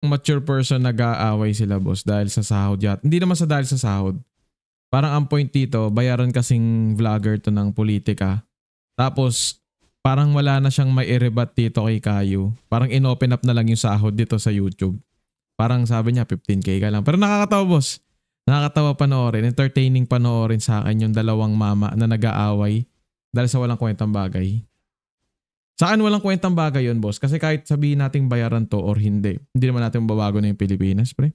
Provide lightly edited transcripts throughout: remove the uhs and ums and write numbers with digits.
mature person nag-aaway sila boss dahil sa sahod yat. Hindi naman sa dahil sa sahod. Parang ang point dito, bayaran kasing vlogger to ng politika. Tapos parang wala na siyang may i-rebut dito kay Kayo. Parang in-open up na lang yung sahod dito sa YouTube. Parang sabi niya 15k ka lang. Pero nakakatawa boss. Nakakatawa panoorin. Entertaining panoorin sa akin yung dalawang mama na nag-aaway dahil sa walang kwentang bagay. Sa akin walang kwentang bagay yun boss. Kasi kahit sabihin nating bayaran to or hindi naman natin mababago na yung Pilipinas pre.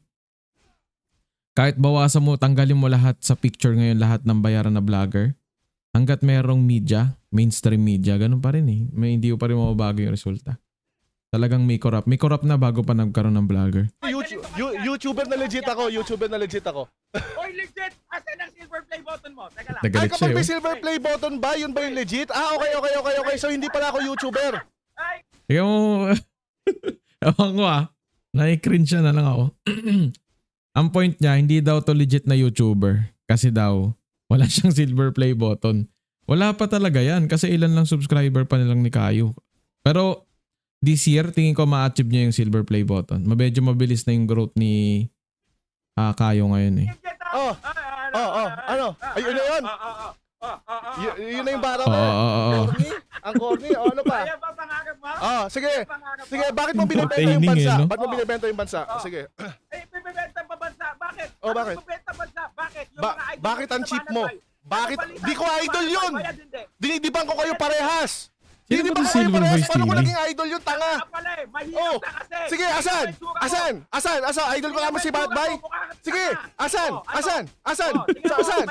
Kahit bawasan mo, tanggalin mo lahat sa picture ngayon, lahat ng bayaran na vlogger. Hanggat merong media, mainstream media, ganun pa rin eh. Hindi pa rin mababago yung resulta. Talagang may corrupt. May corrupt na bago pa nagkaroon ng vlogger. YouTuber na legit ako. YouTuber na legit ako. Oy, legit! Asan ang silver play button mo? Teka lang. Nagalit Kapag siya may yun. silver play button ba? Yun ba yung legit? Okay. So hindi pala ako YouTuber. Ay! Ikaw mo, ewan ko nai-cringe siya na lang ako. Ang point niya, hindi daw to legit na YouTuber. Kasi daw, wala siyang silver play button. Wala pa talaga yan kasi ilan lang subscriber pa nilang ni Kayo. Pero this year, tingin ko ma-achieve niya yung silver play button. Medyo mabilis na yung growth ni Kayo ngayon eh. Ano? Ayun na yun. Yun na yung bata mo. Ang corny. Ano pa? Kaya ba pangarap mo? Sige. Bakit mo binibenta yung bansa? Bakit mo binibenta yung bansa? Sige. Bibenta pa bansa? Bakit? Bakit? Bibenta bansa? Bakit? Bakit ang cheap mo? Bakit? Di ko idol yun. Dinidibang ko kayo parehas. Sino ba si Silver Voice Paano ko TV? naging idol yung tanga? Sige, asan? Idol ko naman si Batbay. Sige, asan?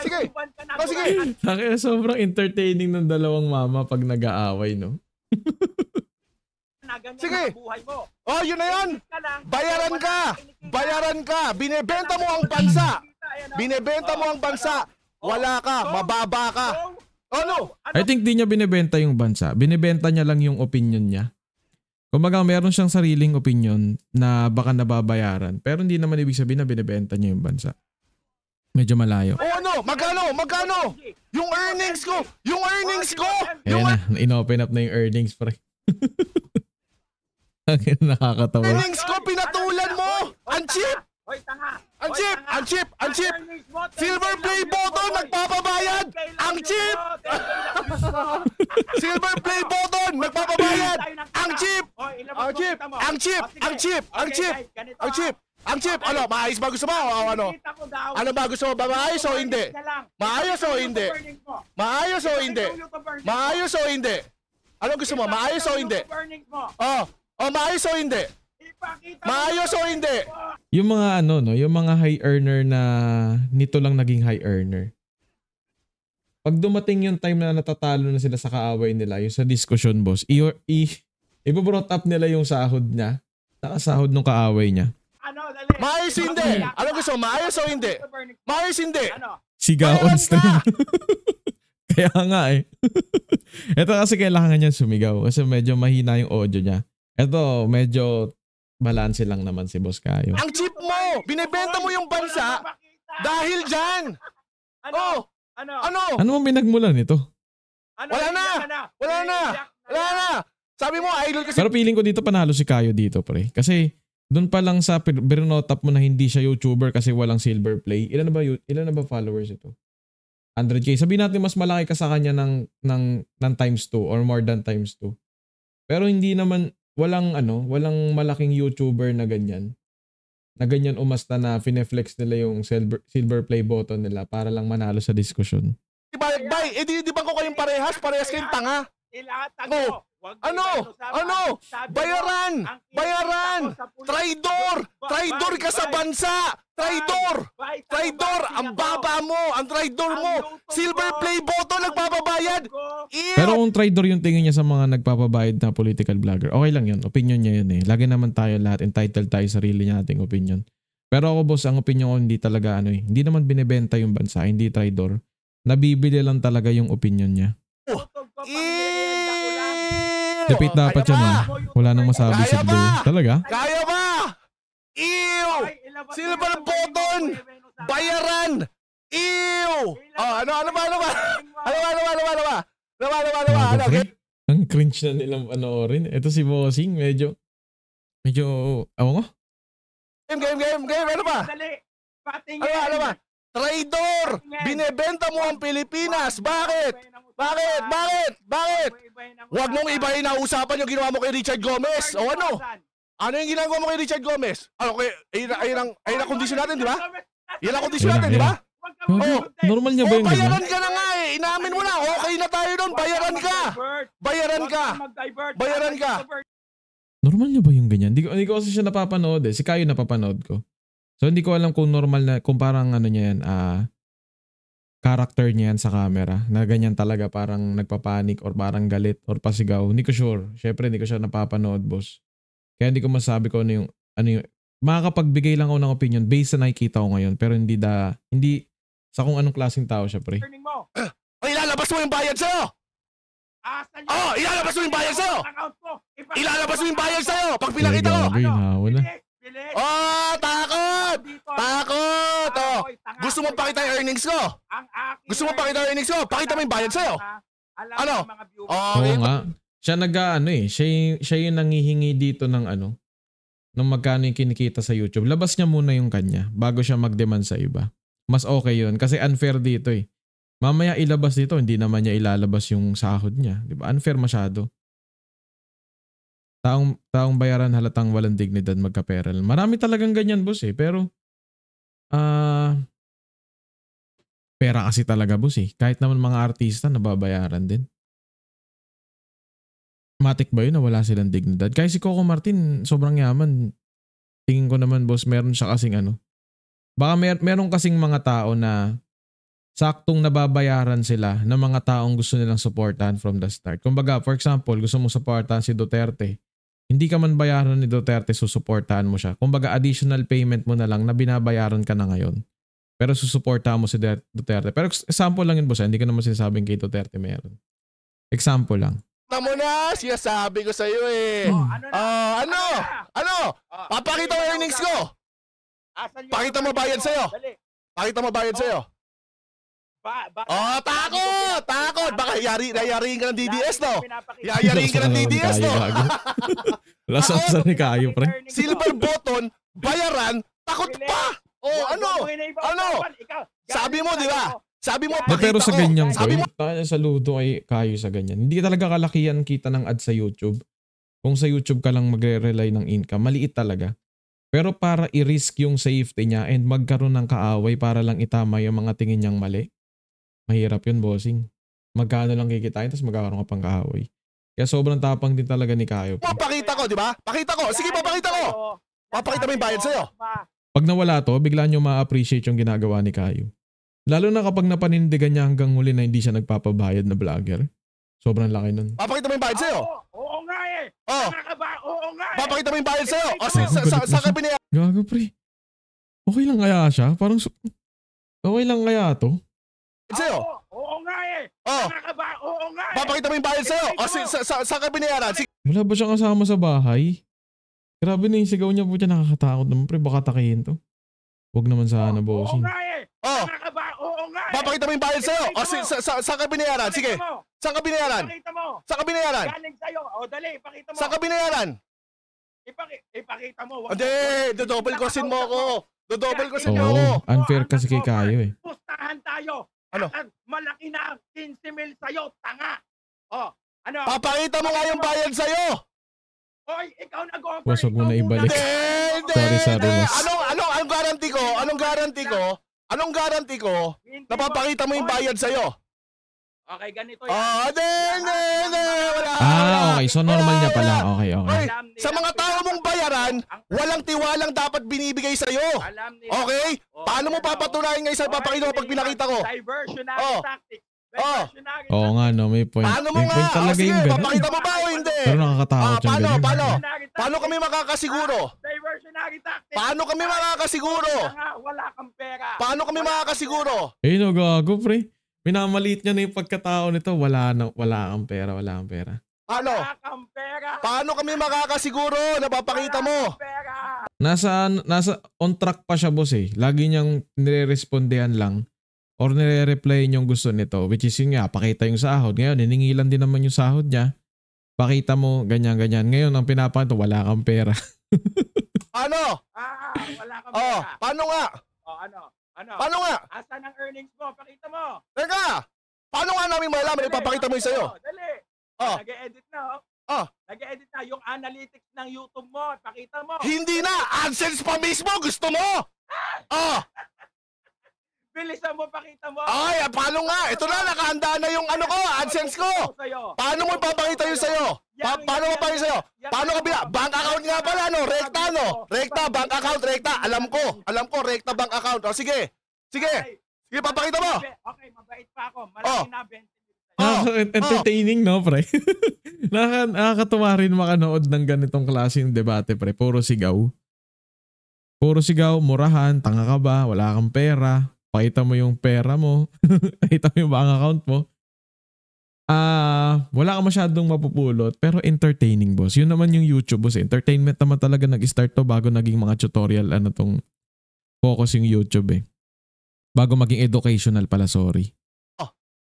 Sige. Sige. Kaya sobrang entertaining ng dalawang mama pag nag-aaway, no? Sige. Yun na yun. Bayaran ka. Binebenta mo ang bansa. Wala ka. Mababa ka. Ano? I think di niya binebenta yung bansa. Binebenta niya lang yung opinion niya. Kumbaga meron siyang sariling opinion na baka nababayaran. Pero hindi naman ibig sabihin na binebenta niya yung bansa. Medyo malayo. Ano? Magkano? Yung earnings ko! Ayan na, in-open up na yung earnings pre. Nakakatawa. Earnings ko, pinatulan mo! Ang cheap! Hoy, tanga! Ang cheap! Silver play button, nagpapabayad! Ang cheap! Silver play button, nagpapabayad! Ang cheap! Ang cheap! Ano, maayos ba gusto mo? Ano? Ano ba gusto mo? Maayos o hindi? Maayos o hindi? Ano gusto mo? Maayos o hindi? Maayos o hindi? Maayos o hindi? Yung mga yung mga high earner na nito lang naging high earner. Pag dumating yung time na natatalo na sila sa kaaway nila, yung sa discussion boss, i-brought up nila yung sahod niya, nakasahod nung kaaway niya. Maayos hindi? Ano gusto mo? Maayos o hindi? Maayos hindi? Sigaw on stream. Kaya nga eh. Ito kasi kailangan niya sumigaw kasi medyo mahina yung audio niya. Ito medyo balanse lang naman si Boss Kayo. Ang cheap mo! Binebenta mo yung bansa dahil dyan! Ano? Ano mo binagmulan nito? Wala na! Sabi mo, idol kasi... Pero feeling ko dito panalo si Kayo dito pre. Kasi doon pa lang sa binotap mo na hindi siya YouTuber kasi walang silver play. Ilan na ba followers ito? 100k. Sabihin natin mas malaki ka sa kanya ng times 2 or more than times 2. Pero hindi naman walang malaking YouTuber na ganyan umasta na fineflex nila yung silver play button nila para lang manalo sa diskusyon. Di ba ko kayong parehas kayong tanga? Ano? Bayaran! Traidor ka sa bansa! Traidor! Ang baba mo! Ang traidor mo! Silver play button nagpapabayad! Pero kung traidor yung tingin niya sa mga nagpapabayad na political vlogger, okay lang yun. Opinion niya yun eh. Lagi naman tayo lahat entitled tayo sa sarili nating opinion. Pero ako boss, ang opinion ko hindi talaga hindi naman binebenta yung bansa, hindi traidor. Nabibili lang talaga yung opinion niya. Depit dapat yan eh. Wala nang masabi si Blue. Talaga? Kaya ba? Silver button! Bayaran! Ano ba? Ang cringe na nilang panoorin. Ito si Bossing, medyo, awan ko. Game. Ano ba? Dali. Patingin. Ano ba? Traidor! Binebenta mo ang Pilipinas! Bakit? Huwag mong ibahin na usapan yung ginawa mo kay Richard Gomez. O ano? Ano yung ginagawa mo kay Richard Gomez? Ano, ayun ang kondisyon natin, di ba? Yan ang kondisyon natin, di ba? Oh, normal niya ba yung ganyan? Bayaran ka na nga eh. Inamin mo na. Okay na tayo doon. Bayaran ka. Normal niya ba yung ganyan? Hindi ko kasi siya napapanood eh. Si Kayo napapanood ko. So hindi ko alam kung normal na, kung parang ano niya yan, character niya yan sa camera. Na ganyan talaga parang nagpapanik or parang galit or pasigaw. Hindi ko sure. Syempre hindi ko siya napapanood, boss. Kaya hindi ko masabi ko ano yung makakapagbigay lang ako ng opinion based sa nakikita ko ngayon. Pero hindi sa kung anong klaseng tao siya, pre. Ilalabas mo yung bayad sa'yo! Ilalabas mo yung bayad sa'yo! Ilalabas mo yung bayad sa'yo! Pag pinakita ko! Takot! Gusto mo pakita yung earnings ko? Pakita mo yung bayad sa'yo! Ano? Oo nga. Siya siya yung nangihingi dito ng ng magkano yung kinikita sa YouTube. Labas niya muna yung kanya bago siya mag-demand sa iba. Mas okay yun kasi unfair dito eh. Mamaya ilabas dito, hindi naman niya ilalabas yung sahod niya. Diba? Unfair masyado. Taong bayaran halatang walang dignidad magkaperal. Marami talagang ganyan, boss eh. Pero, pera kasi talaga, boss eh. Kahit naman mga artista, nababayaran din. Matik ba yun na wala silang dignidad? Kaya si Coco Martin, sobrang yaman. Tingin ko naman, boss, meron siya kasing baka meron kasing mga tao na saktong nababayaran sila ng mga taong gusto nilang supportahan from the start. Kumbaga, for example, gusto mo supportahan si Duterte. Hindi ka man bayaran ni Duterte, susuportahan mo siya. Kumbaga, additional payment mo na lang na binabayaran ka na ngayon. Pero susuportahan mo si Duterte. Pero example lang yun, boss. Hindi ko naman sinasabing kay Duterte meron. Example lang. Tama na, sinasabi ko sa iyo eh. Ano? Papakita mo earnings ko. Pakita mo bayad sa'yo. Takot! Baka yariin ka ng DDS, no? Yariin ka ng DDS, no? Lasas ni Kayo, pre. Silver button, bayaran, takot pa! Ano? Sabi mo, di ba? Pero sa ganyan ko, saludo kay Kayo sa ganyan. Hindi talaga kalakihan kita ng ad sa YouTube. Kung sa YouTube ka lang magre-rely ng income, maliit talaga. Pero para i-risk yung safety niya and magkaroon ng kaaway para lang itama yung mga tingin niyang mali, mahirap yun, bossing. Magkano lang kikitain tapos magkakaroon ka pang kaaway. Kaya sobrang tapang din talaga ni Kayo. Papakita ko, di ba? Pakita ko. Sige, papakita ko. Papakita mo yung bayad sa'yo. Pag nawala to, bigla nyo ma-appreciate yung ginagawa ni Kayo. Lalo na kapag napanindigan niya hanggang huli na hindi siya nagpapabayad na vlogger. Sobrang laki nun. Papakita mo yung bayad sa'yo. Oo nga eh. Oo nga eh. Papakita mo yung bayad sa'yo. Sa kabinaya. Gago, pre. Okay lang kaya siya? Parang okay lang kaya to? Sa'yo. Oo nga eh. Oo nga eh. Papakita mo yung bayad sa'yo. Sa kabinayaran. Wala ba siyang kasama sa bahay? Grabe na yung sigaw niya po siya, nakakatakot naman, pre. Baka takihin to. Huwag naman sana, bossing. Oo nga eh. Oo nga eh. Papakita mo yung bayad sa'yo. Sa kabinayaran. Sige. Sa kabinayaran. Sa kabinayaran. Galing sa'yo. O dali, ipakita mo. Sa kabinayaran. Ipakita mo. Hindi, dodouble kosin mo ako. Unfair kasi kay Kayo eh. Pustahan tayo. Ano? Malaki na 15 mil sa'yo, tanga. Ano? Papakita mo nga yung bayad sa'yo. Oy, ikaw nag-offer. Wag mo na ibalik. Sorry, boss. Anong guarantee ko? Napapakita mo yung bayad sa'yo. Okay, ganito yan. Wala. Okay. So normal niya pala. Okay. Sa mga tao mong bayaran, walang tiwalang dapat binibigay sa'yo. Okay? Paano mo papatunayan ngayon sa papakita mo pag pinakita ko? Diversionary tactics. Oo nga, no, may point. Paano mo may point nga? talaga yung ganun. Papakita mo ba o hindi? Pero nakakatakot yung ganun. Paano kami makakasiguro? Diversionary tactics. Paano kami makakasiguro? Wala kang pera. Paano kami makakasiguro? No, gago, pre. Minamaliit niya na yung pagkatao nito. Wala kang pera. Ano? Wala kang pera. Paano kami makakasiguro na papakita mo? Nasa on track pa siya, boss eh. Lagi niyang nire-respondehan lang or nire-reply yung gusto nito, which is yun nga, pakita yung sahod. Ngayon, hiningilan din naman yung sahod niya. Pakita mo, ganyan. Ngayon, ang pinapakita, wala kang pera. Paano? Wala kang Oh, pera. paano nga? Oh, ano? Paano nga? Asan ang earnings mo? Pakita mo. Teka! Paano nga namin malalaman? Ipapakita mo yung sa'yo. Dali. Oh. Nag-e-edit na, oh. Oh. Nag-e-edit na. Yung analytics ng YouTube mo. Pakita mo. Hindi na! AdSense pa mismo! Gusto mo? Oh! Bilisan mo, pakita mo. Ay, paano nga? Ito na, nakahanda na yung ano ko, AdSense ko. Paano mo ipapakita yun sa'yo? Paano mo ipapakita sa'yo? Paano kabila? Bank account nga pala, no? Rekta, no? Rekta, bank account, rekta. Alam ko, rekta bank account. O, sige. Sige, papakita mo. Okay, mabait pa ako. Malaki na 20. Entertaining, no, pre? Nakakatuwa rin makanood ng ganitong klaseng debate, pre. Puro sigaw. Puro sigaw, murahan, tanga ka ba, wala kang pera. Pakita mo yung pera mo. Pakita mo yung bank account mo. Wala ka masyadong mapupulot, pero entertaining, boss. Yun naman yung YouTube, boss. Entertainment naman talaga nag-start to bago naging mga tutorial, focus yung YouTube, eh. Bago maging educational pala, sorry.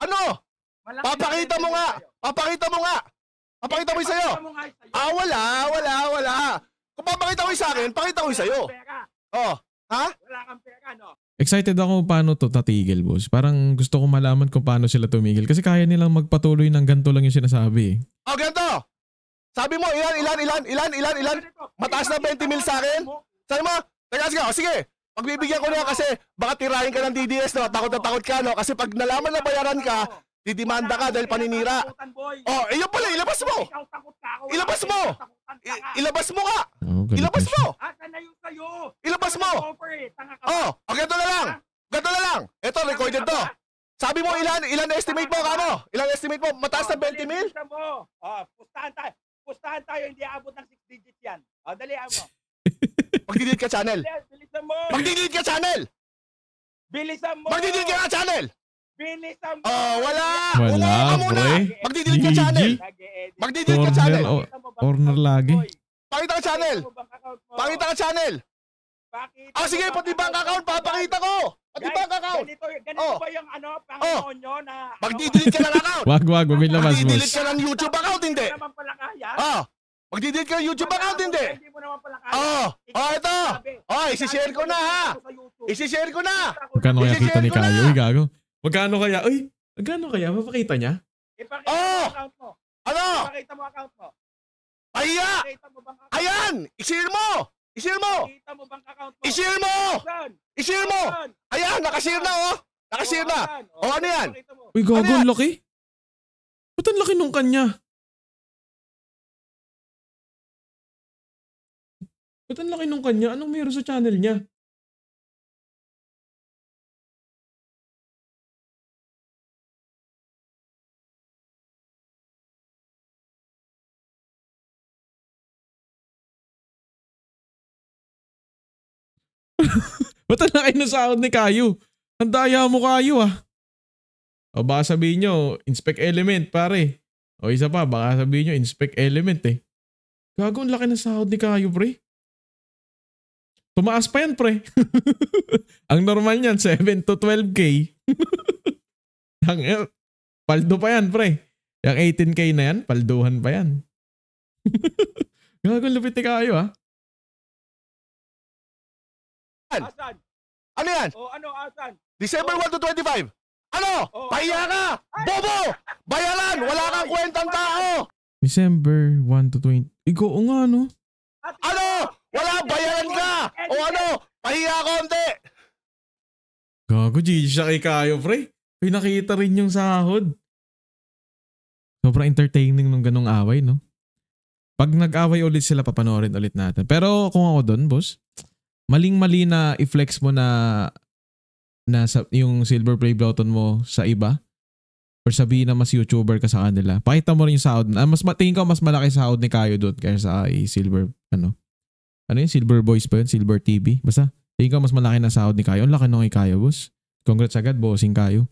Ano? Papakita mo nga. Papakita mo yung sa'yo. Wala. Kung papakita mo yung sa'kin, pakita ko yung sa'yo. Oh, ha? Wala kang pera, no? Excited ako paano to tatigil, boss. Parang gusto ko malaman kung paano sila tumigil. Kasi kaya nilang magpatuloy ng ganito lang yung sinasabi, eh. Oh, ganito. Sabi mo, ilan? Mataas na 20 mil sa akin? Sabi mo, teka, sige. Pagbibigyan ko na kasi baka tirahin ka ng DDS, no? Takot na takot ka, no? Kasi pag nalaman na bayaran ka, didimanda ka dahil paninira. Oh, yun pala, ilabas mo! Ilabas mo! Ilabas mo nga! Ilabas mo! Asan na yung sa'yo? Ilabas mo! Oh, ganito na lang! Ito, recorded to. Sabi mo, ilan estimate mo, kamo? Ilan estimate mo? Mataas na 20 mil? Pustahan tayo, hindi aabot ng 6 digits yan. Dali mo. Mag-delete ka channel! Bilisan mo! Mag-delete ka channel! Bilisan mo! Mag-delete ka channel! Bilisan mo! Oh, wala, pre. Mag-delete ka channel! Mag-delete ka channel! Corner lagi. Pakita ka channel! Pakita ka channel! Sige, pati bank account, papakita ko! Pati bank account! Ganito ba yung Panginoon nyo na... Mag-delete ka ng account! Wag may labas, boss. Mag-delete ka ng YouTube account, hindi! Hindi mo naman pala kaya. Mag-delete ka ng YouTube account, hindi! Hindi mo naman pala kaya. Ito! Isi-share ko na, ha! Isi-share ko na! Magkano kaya kita ni Kayo? Uy, gago. Magkano kaya? Mapakita niya? Ipakita mo account mo. Ano? Ipakita mo account mo. Pahiya! Ipakita mo bang account mo. Ayan! I-share mo! Ipakita mo bang account mo. I-share mo! Saan? I-share mo! Ayan, nakashare na, oh! Nakashare na! Ano yan? Uy, gago, ang laki. Ba't ang laki nung kanya? Anong meron sa channel niya? Ba't ang laki ng sahod ni Kayo? Ang daya mo, Kayo, ah. O baka sabihin nyo, inspect element, pare. O isa pa, baka sabihin nyo, inspect element, eh. Gago, ang laki ng sahod ni Kayo, pre. Tumaas pa yan, pre. Ang normal niyan, 7 to 12K. Paldo pa yan, pre. Yung 18K na yan, palduhan pa yan. Gago, lupit ni Kayo, ah. Asan? Ano yan? Asan? December 1 to 25. Ano? Pahiya ka! Bobo! Bayaran! Wala kang kwentang tao! December 1 to 20. Ikaw, o nga, no? Ano? Wala, bayaran ka! O ano? Pahiya konti! Gago, GG siya kay Kayo, pre. Pinakita rin yung sahod. Sobrang entertaining nung ganong away, no? Pag nag-away ulit sila, papanoorin ulit natin. Pero kung ako doon, boss, maling-mali na i-flex mo na yung silver play button mo sa iba or sabihin na mas YouTuber ka sa kanila. Pakita mo rin yung sahod. Tingin ko mas malaki sahod ni Kayo doon kaysa sa silver, ano yun? Silver Boys pa yun? Silver TV? Basta, tingin ko mas malaki na sahod ni Kayo. Ang laki nung kay Kayo, boss. Congrats agad, bossing Kayo.